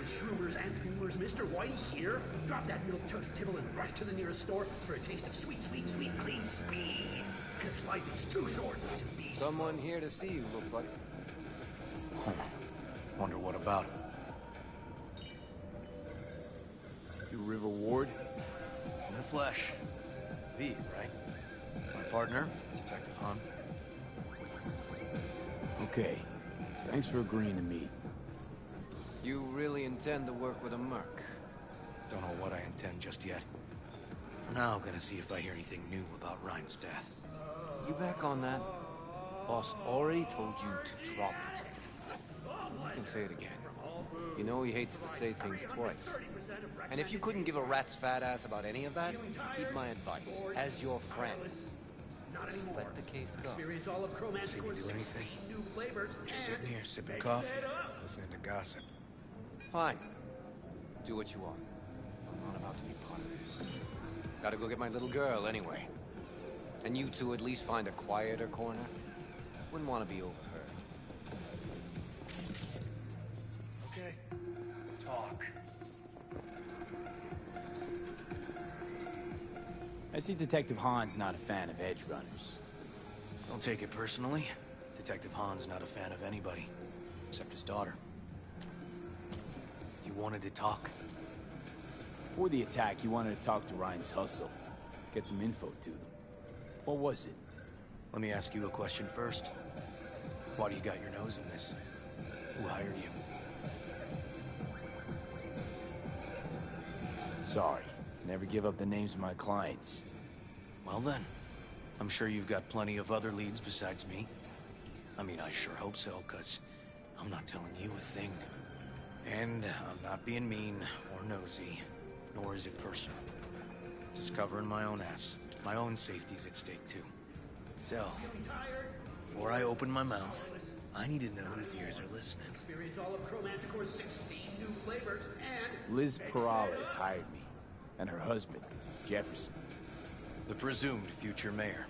Shroomers and Throomers, Mr. Whitey here. Drop that milk toast kibble and rush to the nearest store for a taste of sweet, sweet, sweet, clean speed. Because life is too short to be... Someone here to see you, looks like. Wonder what about. You River Ward? In the flesh. V, right? My partner, Detective Hahn. Okay. Thanks for agreeing to meet. You really intend to work with a merc? Don't know what I intend just yet. For now, gonna see if I hear anything new about Ryan's death. You back on that? Boss already told you to drop it. You can say it again. You know he hates to say things twice. And if you couldn't give a rat's fat ass about any of that, heed my advice. As your friend, just let the case go. See me do anything? Just sitting here, sipping coffee, listening to gossip. Fine. Do what you want. I'm not about to be part of this. Gotta go get my little girl anyway. And you two at least find a quieter corner. Wouldn't want to be overheard. Okay. Talk. I see Detective Hahn's not a fan of edge runners. Don't take it personally. Detective Hahn's not a fan of anybody, except his daughter. You wanted to talk? Before the attack, he wanted to talk to Ryan's hustle. Get some info to them. What was it? Let me ask you a question first. Why do you got your nose in this? Who hired you? Sorry. Never give up the names of my clients. Well then, I'm sure you've got plenty of other leads besides me. I mean, I sure hope so, 'cause I'm not telling you a thing. And I'm not being mean or nosy, nor is it personal. Just covering my own ass. My own safety's at stake too. So, before I open my mouth, I need to know whose ears are listening. Experience all of Chromanticore's 16 new flavors and... Liz Perales hired me. And her husband, Jefferson. The presumed future mayor.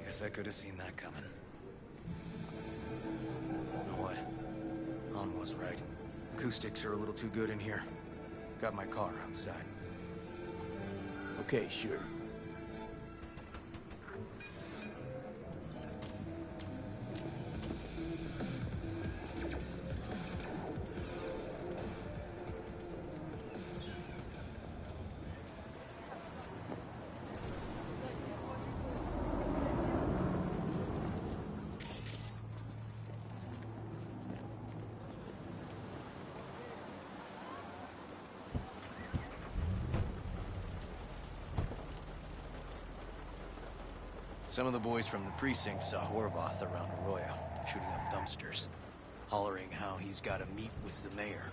Guess I could have seen that coming. You know what? Han was right. Acoustics are a little too good in here. Got my car outside. Okay, sure. Some of the boys from the precinct saw Horvath around Arroyo, shooting up dumpsters, hollering how he's got to meet with the mayor.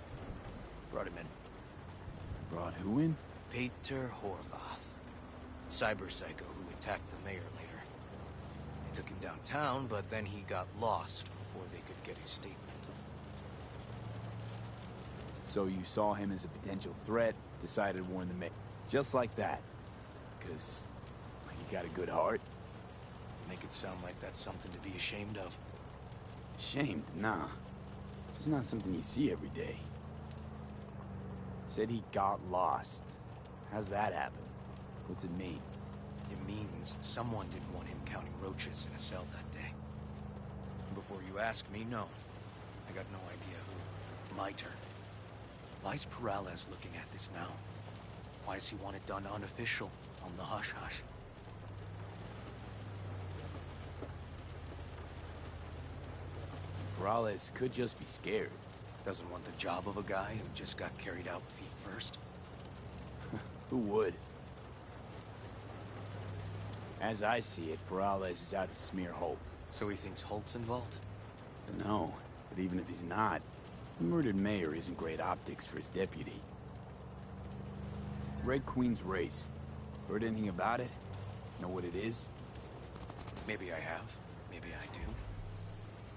Brought him in. Brought who in? Peter Horvath. Cyber psycho who attacked the mayor later. They took him downtown, but then he got lost before they could get his statement. So you saw him as a potential threat, decided to warn the mayor. Just like that. 'Cause you got a good heart? Make it sound like that's something to be ashamed of. Ashamed? Nah. Just not something you see every day. Said he got lost. How's that happen? What's it mean? It means someone didn't want him counting roaches in a cell that day. And before you ask me, no. I got no idea who. My turn. Why's Peralez looking at this now? Why does he want it done unofficial, on the hush-hush? Peralez could just be scared. Doesn't want the job of a guy who just got carried out feet first. Who would? As I see it, Peralez is out to smear Holt. So he thinks Holt's involved? No, but even if he's not, the murdered mayor isn't great optics for his deputy. Red Queen's race. Heard anything about it? Know what it is? Maybe I have. Maybe I do.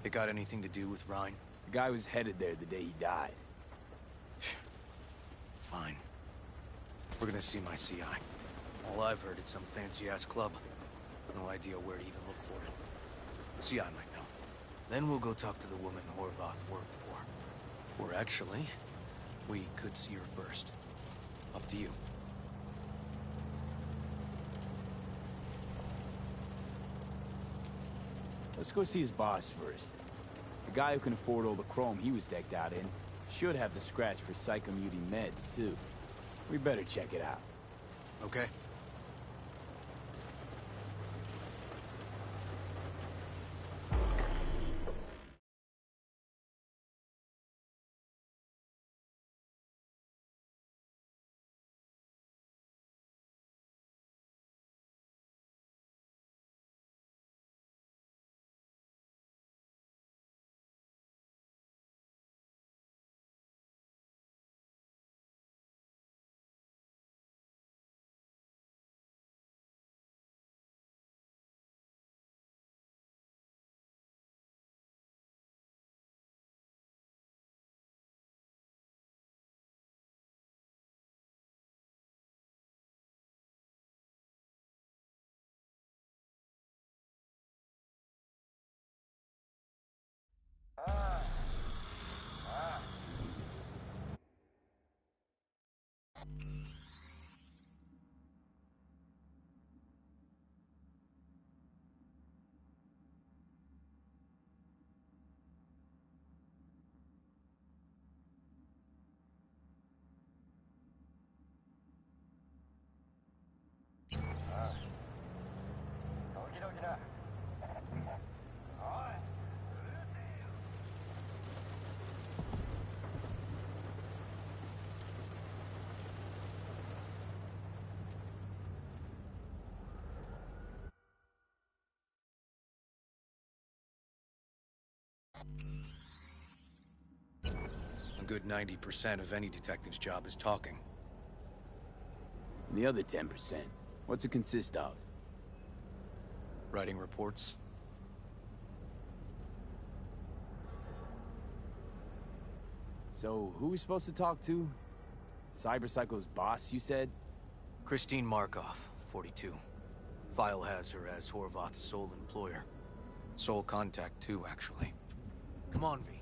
It got anything to do with Rhine? The guy was headed there the day he died. Fine. We're gonna see my CI. All I've heard is some fancy-ass club. No idea where to even look for it. CI might know. Then we'll go talk to the woman Horvath worked for. Or actually, we could see her first. Up to you. Let's go see his boss first. The guy who can afford all the chrome he was decked out in should have the scratch for psychomuting meds, too. We better check it out. Okay. A good 90% of any detective's job is talking. And the other 10%, what's it consist of? Writing reports. So, who are we supposed to talk to? Cyber Psycho's boss, you said? Christine Markov, 42. File has her as Horvath's sole employer. Sole contact, too, actually. Come on, V.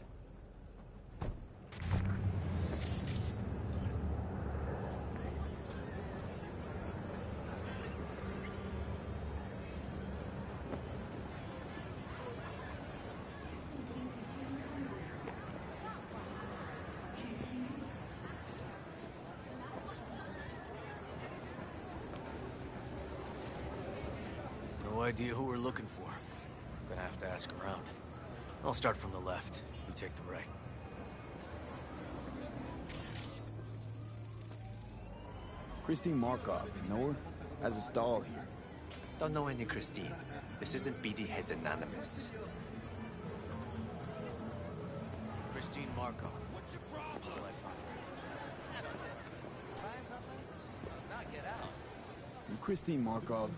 No idea who we're looking for. Gonna have to ask around. I'll start from the left. You take the right. Christine Markov, know her? Has a stall here. Don't know any Christine. This isn't BD Heads Anonymous. Christine Markov. What's your problem? You Christine Markov?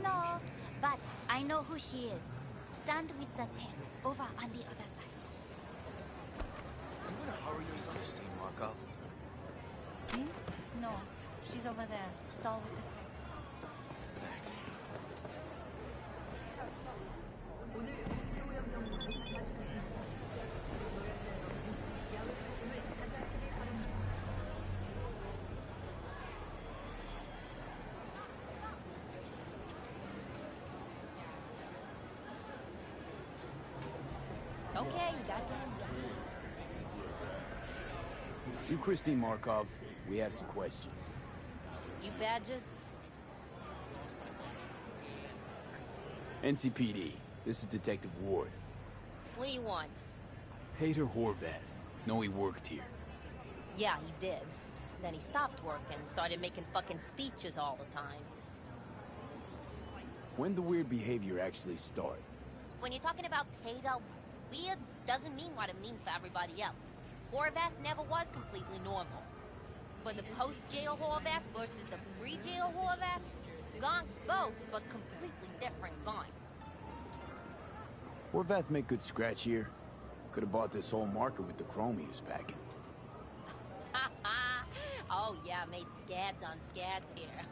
No, but I know who she is. Stand with the tank, over on the other side. You wanna hurry or something? Christine Markov? Me? No, she's over there. Stall with the tank. Thanks. Okay, you gotta get him. You Christine Markov, we have some questions. You badges? NCPD, this is Detective Ward. What do you want? Peter Horvath. Know he worked here. Yeah, he did. Then he stopped working, started making fucking speeches all the time. When the weird behavior actually start? When you're talking about Peter, weird doesn't mean what it means for everybody else. Horvath never was completely normal. But the post-jail Horvath versus the pre-jail Horvath, gonks both, but completely different gonks. Horvath make good scratch here. Could have bought this whole market with the chrome he was packing. Oh yeah, made scads on scads here.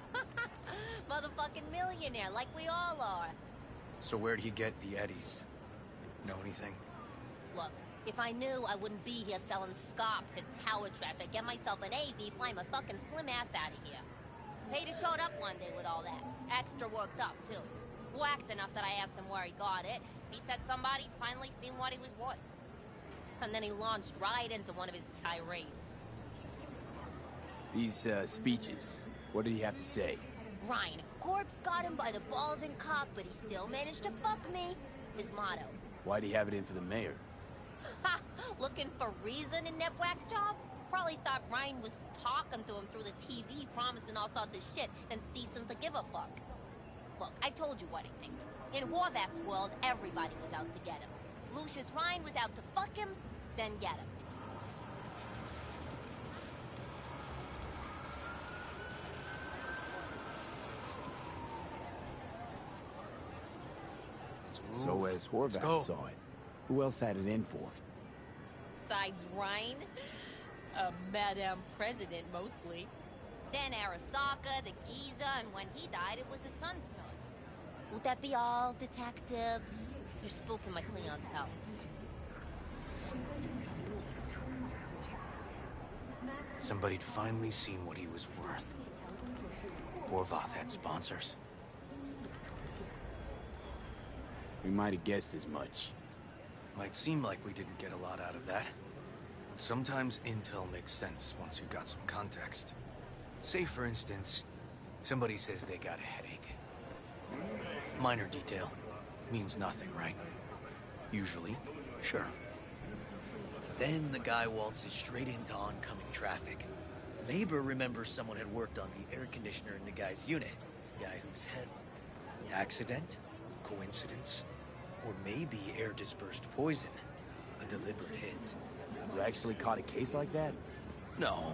Motherfucking millionaire, like we all are. So where'd he get the eddies? Know anything? Look, if I knew, I wouldn't be here selling scop to tower trash. I'd get myself an AV, fly my fucking slim ass out of here. Peter showed up one day with all that. Extra worked up, too. Whacked enough that I asked him where he got it. He said somebody finally seen what he was worth. And then he launched right into one of his tirades. These, speeches, what did he have to say? Ryan, corpse got him by the balls and cock, but he still managed to fuck me. His motto. Why'd he have it in for the mayor? Ha! Looking for reason in that whack job? Probably thought Ryan was talking to him through the TV, promising all sorts of shit, and ceasing to give a fuck. Look, I told you what I think. In Horvath's world, everybody was out to get him. Lucius Ryan was out to fuck him, then get him. So as Horvath saw it, who else had it in for? Besides Ryan, Madame President mostly. Then Arasaka, the Giza, and when he died, it was his son's turn. Would that be all, detectives? You're spooking my clientele. Somebody'd finally seen what he was worth. Horvath had sponsors. We might have guessed as much. Might seem like we didn't get a lot out of that. But sometimes intel makes sense once you got some context. Say, for instance, somebody says they got a headache. Minor detail. Means nothing, right? Usually, sure. Then the guy waltzes straight into oncoming traffic. Neighbor remembers someone had worked on the air conditioner in the guy's unit. Guy who's head. Accident? Coincidence? Or maybe air-dispersed poison. A deliberate hit. You actually caught a case like that? No.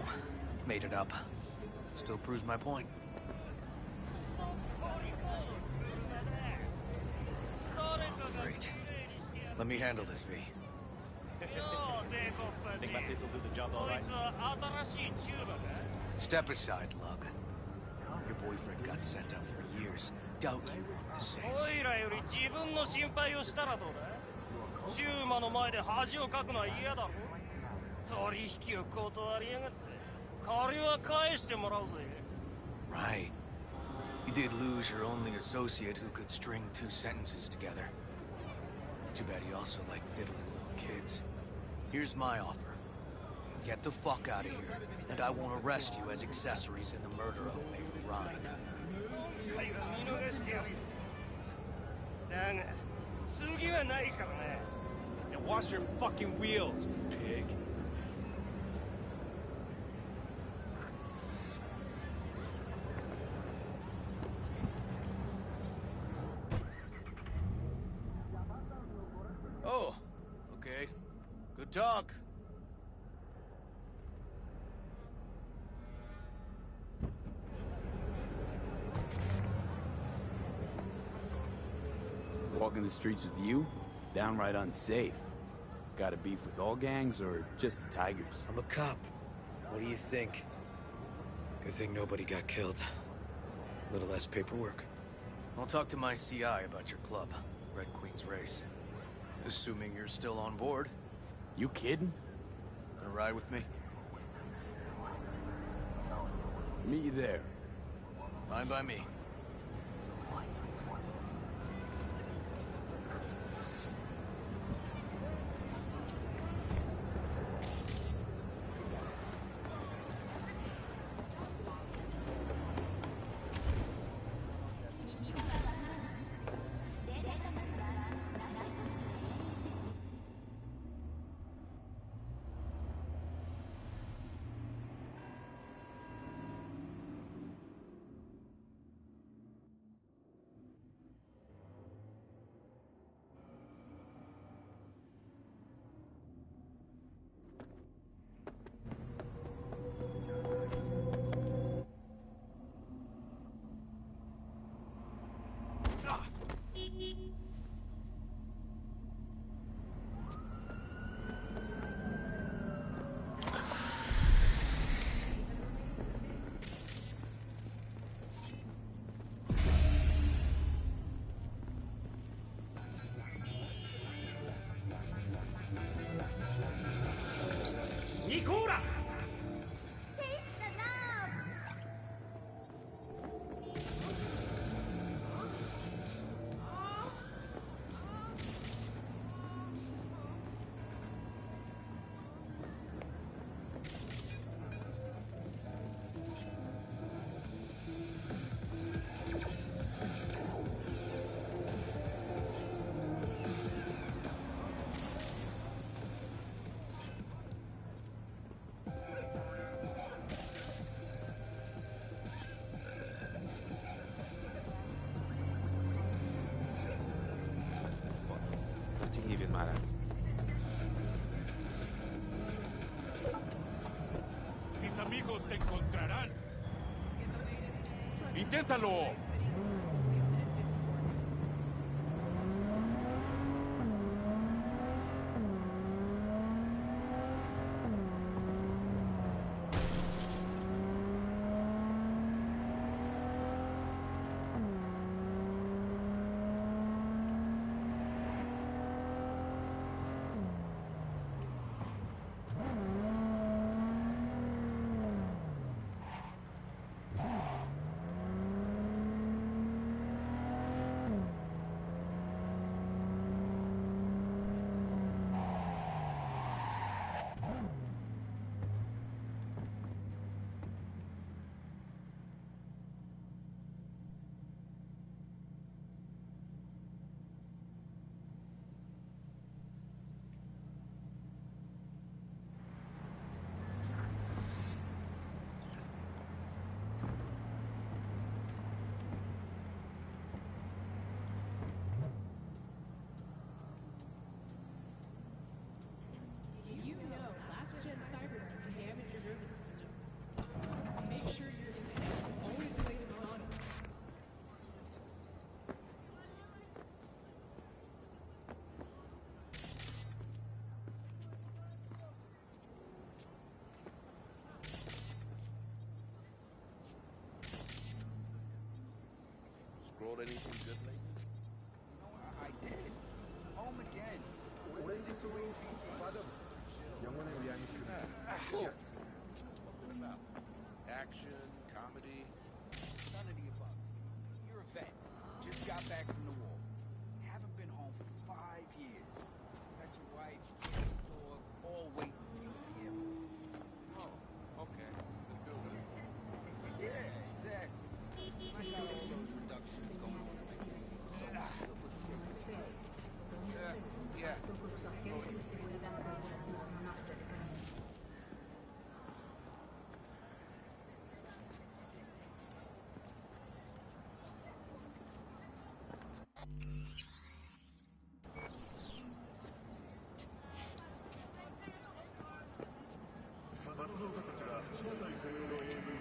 Made it up. Still proves my point. Oh, great. Let me handle this, V. Think my pistol do the job all right? Step aside, Lug. Your boyfriend got sent up for years. Doubt you want the same. おいらより自分の心配をしたらどうだ？シューマの前で恥をかくのは嫌だろ。取引を断りやがって。借りは返してもらうぜ。Right. You did lose your only associate who could string two sentences together. Too bad he also liked diddling little kids. Here's my offer. Get the fuck out of here, and I won't arrest you as accessories in the murder of Mayor Ryan. 会は見逃してやる。だが、次はないからね。And wash your fucking wheels, pig. Good talk. Walking the streets with you? Downright unsafe. Got a beef with all gangs or just the Tigers? I'm a cop. What do you think? Good thing nobody got killed. A little less paperwork. I'll talk to my CI about your club, Red Queen's Race. Assuming you're still on board. You kidding? Gonna ride with me? Meet you there. Fine by me. Nikura! Taste the love! Nothing even matter. Mis amigos te encontrarán. ¡Inténtalo! Scrolled anything good lately? I did. Home again. 오렌지 속에 맞아. 영혼의 위안이 cool. Action, comedy. None of the above. You're a vet. Just got back from the war. Haven't been home for 5 years. Got your wife, kid, dog, all waiting for you here. Oh, okay. Let's build it. Yeah, exactly. I got all those reductions going on. Yeah. の方たちが正体不明の AV